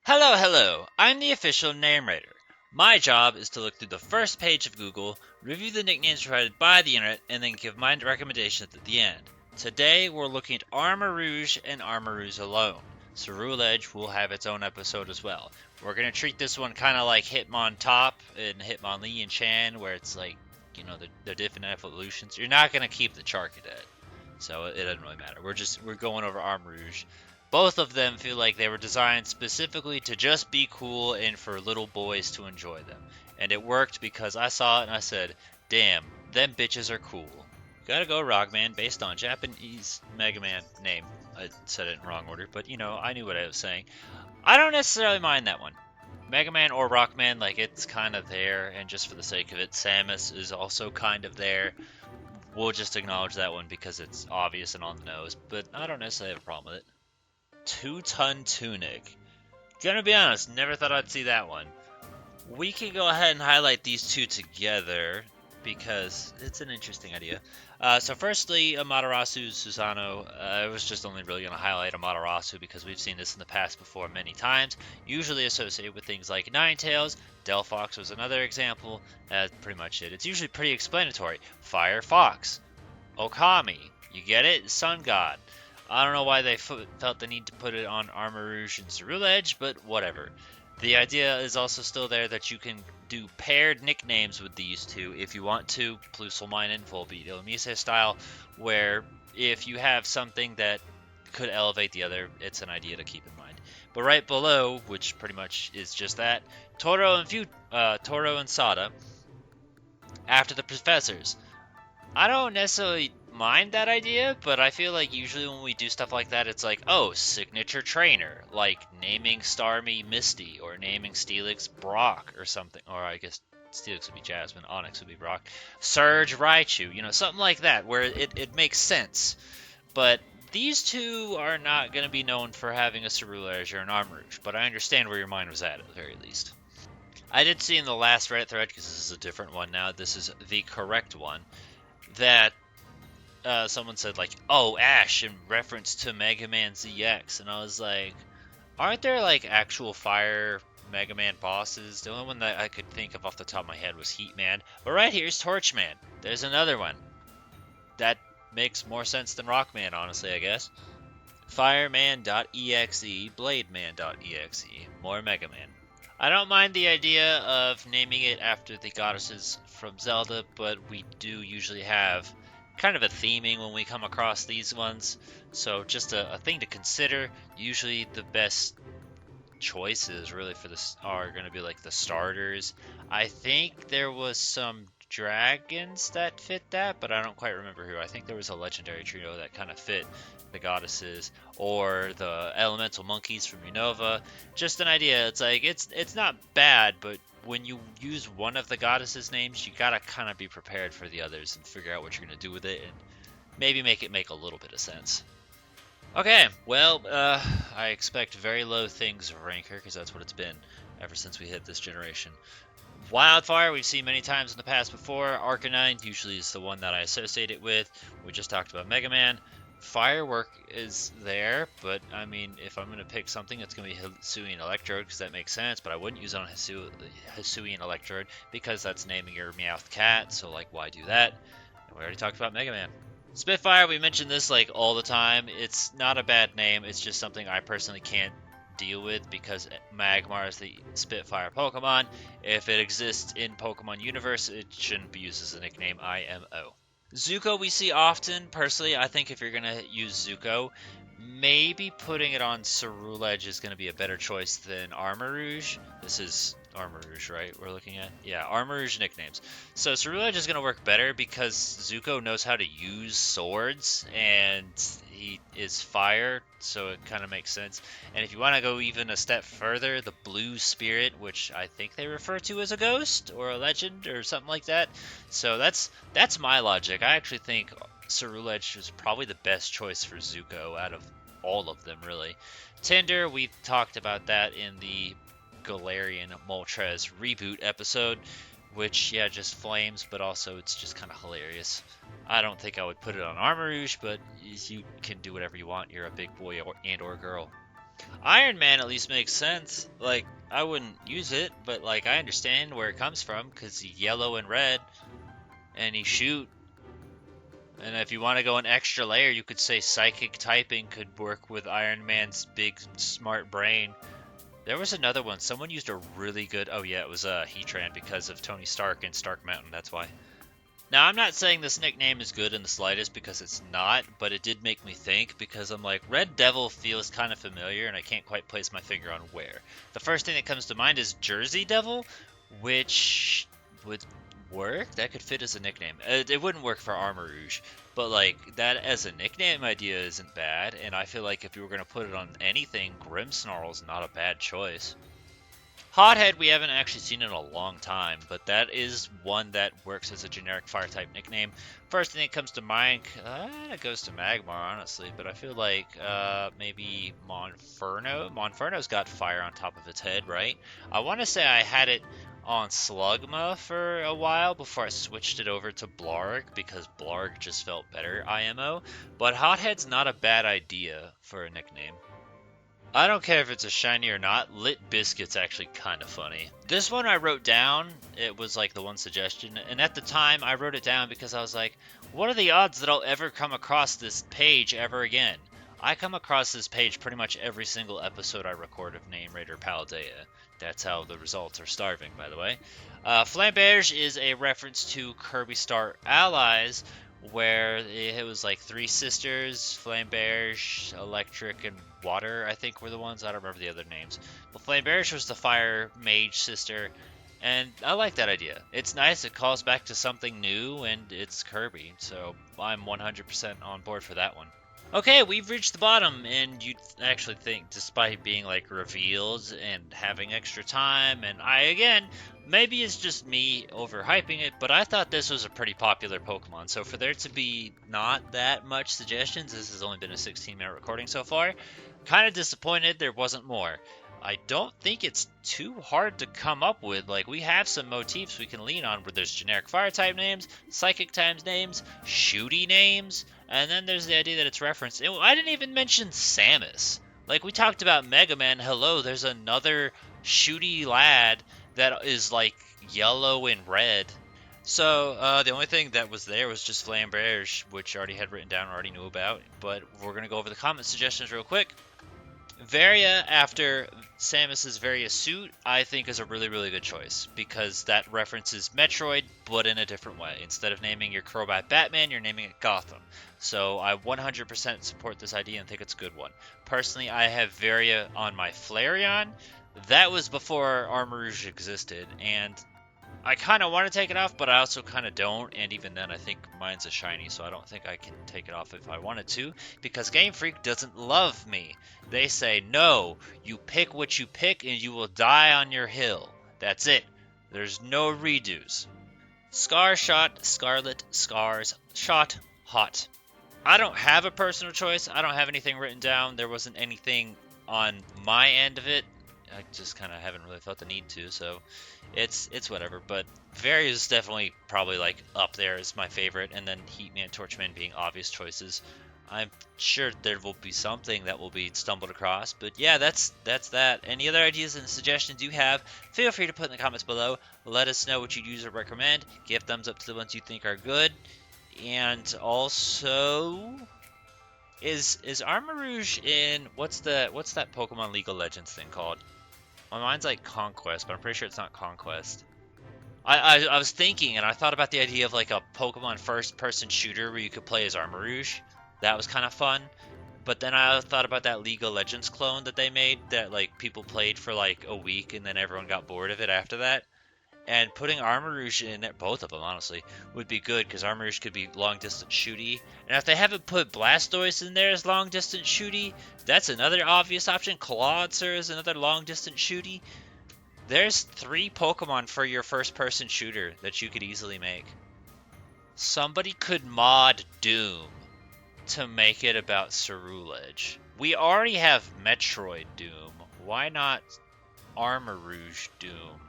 Hello, hello. I'm the official narrator. My job is to look through the first page of Google, review the nicknames provided by the internet, and then give my recommendations at the end. Today, we're looking at Armarouge and Armarouge alone. Ceruledge will have its own episode as well. We're going to treat this one kind of like Hitmontop and Hitmonlee and Chan, where it's like, the different evolutions. You're not going to keep the Charcadet, so it doesn't really matter. We're going over Armarouge. Both of them feel like they were designed specifically to just be cool and for little boys to enjoy them. And it worked because I saw it and I said, damn, them bitches are cool. Gotta go Rockman based on Japanese Mega Man name. I said it in wrong order, but I knew what I was saying. I don't necessarily mind that one. Mega Man or Rockman, like it's kind of there, and just for the sake of it, Samus is also kind of there. We'll just acknowledge that one because it's obvious and on the nose, but I don't necessarily have a problem with it. Two-ton tunic. Gonna be honest, never thought I'd see that one. We can go ahead and highlight these two together because it's an interesting idea. So firstly, Amaterasu Susano. I was just only really going to highlight Amaterasu because we've seen this in the past before many times, usually associated with things like Ninetales. Delphox was another example. That's pretty much it. It's usually pretty explanatory. Fire Fox. Okami. You get it? Sun God. I don't know why they felt the need to put it on Armarouge and Ceruledge, but whatever. The idea is also still there that you can do paired nicknames with these two if you want to, Pluselmine and Volbeetle Mise style, where if you have something that could elevate the other, it's an idea to keep in mind. But right below, which pretty much is just that, Toro and Sada, after the professors. I don't necessarily mind that idea, but I feel like usually when we do stuff like that, it's like, oh, signature trainer, like naming Starmie Misty, or naming Steelix Brock, or something, or I guess Steelix would be Jasmine, Onyx would be Brock, Surge Raichu, something like that, where it makes sense. But these two are not going to be known for having a Ceruledge or an Armarouge, but I understand where your mind was at the very least. I did see in the last Reddit thread, because this is a different one now, this is the correct one, that someone said like, "Oh, Ash," in reference to Mega Man ZX, and I was like, "Aren't there like actual fire Mega Man bosses?" The only one that I could think of off the top of my head was Heat Man, but right here's Torchman. There's another one that makes more sense than Rockman, honestly, I guess. Fireman.exe, Blademan.exe, more Mega Man. I don't mind the idea of naming it after the goddesses from Zelda, but we do usually have kind of a theming when we come across these ones. So just a thing to consider. Usually the best choices really for this are going to be like the starters. I think there was some dragons that fit that, but I don't quite remember who. I think there was a legendary trio that kind of fit the goddesses, or the elemental monkeys from Unova. Just an idea. It's like it's not bad, but when you use one of the goddesses' names, you gotta kind of be prepared for the others and figure out what you're gonna do with it, and maybe make it make a little bit of sense. Okay, well, I expect very low things of Ranker, because that's what it's been ever since we hit this generation. Wildfire, we've seen many times in the past before. Arcanine usually is the one that I associate it with. We just talked about Mega Man. Firework is there, but I mean, if I'm going to pick something, it's going to be Hisuian Electrode, because that makes sense, but I wouldn't use it on Hisuian Electrode, because that's naming your Meowth cat, so like, why do that? And we already talked about Mega Man. Spitfire, we mentioned this like all the time. It's not a bad name, it's just something I personally can't deal with because Magmar is the Spitfire Pokemon. If it exists in Pokemon Universe, it shouldn't be used as a nickname, IMO. Zuko we see often. Personally, I think if you're going to use Zuko, maybe putting it on Ceruledge is going to be a better choice than Armarouge. This is Armarouge, right? We're looking at? Yeah, Armarouge nicknames. So Ceruledge is going to work better because Zuko knows how to use swords, and he is fire, so it kind of makes sense. And if you want to go even a step further, the Blue Spirit, which I think they refer to as a ghost or a legend or something like that. So that's my logic. I actually think Ceruledge is probably the best choice for Zuko out of all of them, really. Tinder, we talked about that in the Galarian Moltres reboot episode, which, yeah, just flames, but also it's just kind of hilarious. I don't think I would put it on Armarouge, but you can do whatever you want. You're a big boy and or girl. Iron Man at least makes sense. Like, I wouldn't use it, but like I understand where it comes from because he's yellow and red and he shoot. And if you want to go an extra layer, you could say psychic typing could work with Iron Man's big smart brain. There was another one. Someone used a really good. Oh yeah, it was Heatran because of Tony Stark and Stark Mountain. That's why. Now, I'm not saying this nickname is good in the slightest because it's not, but it did make me think because I'm like, Red Devil feels kind of familiar and I can't quite place my finger on where. The first thing that comes to mind is Jersey Devil, which would work. That could fit as a nickname. It wouldn't work for Armarouge, but like that as a nickname idea isn't bad, and I feel like if you were going to put it on anything, Grimmsnarl's not a bad choice. Hothead we haven't actually seen in a long time, but that is one that works as a generic fire type nickname. First thing that comes to mind, it goes to Magmar honestly, but I feel like maybe Monferno. Monferno's got fire on top of its head, right? I want to say I had it on Slugma for a while before I switched it over to Blarg because Blarg just felt better IMO, but Hothead's not a bad idea for a nickname. I don't care if it's a shiny or not. Lit Biscuit's actually kind of funny. This one I wrote down. It was like the one suggestion. And at the time, I wrote it down because I was like, what are the odds that I'll ever come across this page ever again? I come across this page pretty much every single episode I record of Name Raider Paldea. That's how the results are starving, by the way. Flamberge is a reference to Kirby Star Allies, where it was like three sisters, Flamberge, Electric, and Water, I think were the ones. I don't remember the other names. But Flamberge was the fire mage sister, and I like that idea. It's nice, it calls back to something new, and it's Kirby, so I'm 100% on board for that one. Okay, we've reached the bottom, and you'd actually think, despite being like revealed and having extra time, and again, maybe it's just me overhyping it, but I thought this was a pretty popular Pokemon, so for there to be not that much suggestions, this has only been a 16-minute recording so far, kind of disappointed there wasn't more. I don't think it's too hard to come up with. Like, we have some motifs we can lean on where there's generic fire type names, psychic type names, shooty names, and then there's the idea that it's referenced. I didn't even mention Samus. Like, we talked about Mega Man. Hello, there's another shooty lad that is, like, yellow and red. So, the only thing that was there was just Flamberge, which I already had written down, already knew about. But we're going to go over the comment suggestions real quick. Varia after Samus's Varia suit, I think is a really, really good choice because that references Metroid, but in a different way. Instead of naming your Crobat Batman, you're naming it Gotham. So I 100% support this idea and think it's a good one. Personally, I have Varia on my Flareon. That was before Armarouge existed, and I kind of want to take it off, but I also kind of don't, and even then I think mine's a shiny, so I don't think I can take it off if I wanted to, because Game Freak doesn't love me. They say, no, you pick what you pick and you will die on your hill. That's it. There's no redos. Scar Shot, Scarlet, Scars, Shot, Hot. I don't have a personal choice. I don't have anything written down. There wasn't anything on my end of it. I just kind of haven't really felt the need to, so it's whatever. But Varia is definitely probably like up there as my favorite, and then Heatman, Torchman being obvious choices. I'm sure there will be something that will be stumbled across, but yeah, that's that. Any other ideas and suggestions you have, feel free to put in the comments below. Let us know what you'd use or recommend. Give thumbs up to the ones you think are good, and also, is Armarouge in what's that Pokemon League of Legends thing called? My mind's like Conquest, but I'm pretty sure it's not Conquest. I was thinking, and I thought about the idea of like a Pokemon first-person shooter where you could play as Armarouge. That was kind of fun. But then I thought about that League of Legends clone that they made that like people played for like a week and then everyone got bored of it after that. And putting Armarouge in there, both of them honestly, would be good because Armarouge could be long-distance shooty. And if they haven't put Blastoise in there as long-distance shooty, that's another obvious option. Clawitzer is another long-distance shooty. There's 3 Pokemon for your first-person shooter that you could easily make. Somebody could mod Doom to make it about Ceruledge. We already have Metroid Doom. Why not Armarouge Doom?